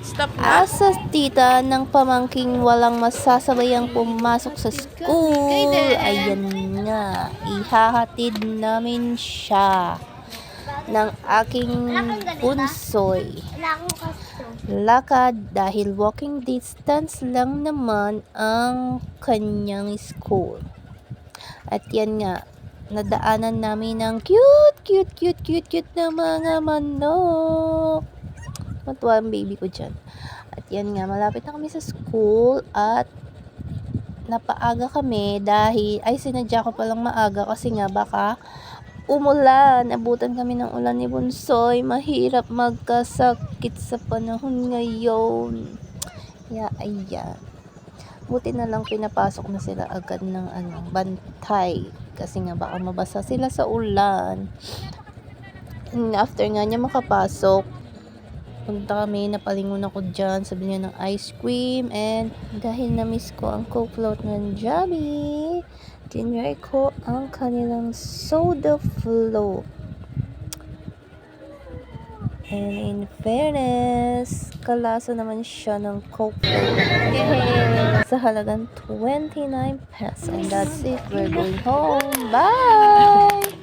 Stop na. Asa tita ng pamangking walang masasabayang pumasok sa school. Ayan nga, ihahatid namin siya ng aking bunsoy. Lakad dahil walking distance lang naman ang kanyang school. At yan nga, nadaanan namin ng cute na mga manok. Matuwa ang baby ko dyan. At yan nga, malapit na kami sa school at napaaga kami dahil, sinadya ko palang maaga kasi nga baka umulan. Abutan kami ng ulan ni Bunsoy. Mahirap magkasakit sa panahon ngayon. Ayan. Buti na lang pinapasok na sila agad ng bantay. Kasi nga baka mabasa sila sa ulan. After nga niya makapasok, punta kami, napalingon ako dyan, sabi niya ng ice cream, and dahil na-miss ko ang Coke float ng Jollibee, tinry ko ang kanilang soda float. And in fairness, kalasa naman siya ng Coke float. Sa halagang 29 pesos. And that's it. We're going home. Bye!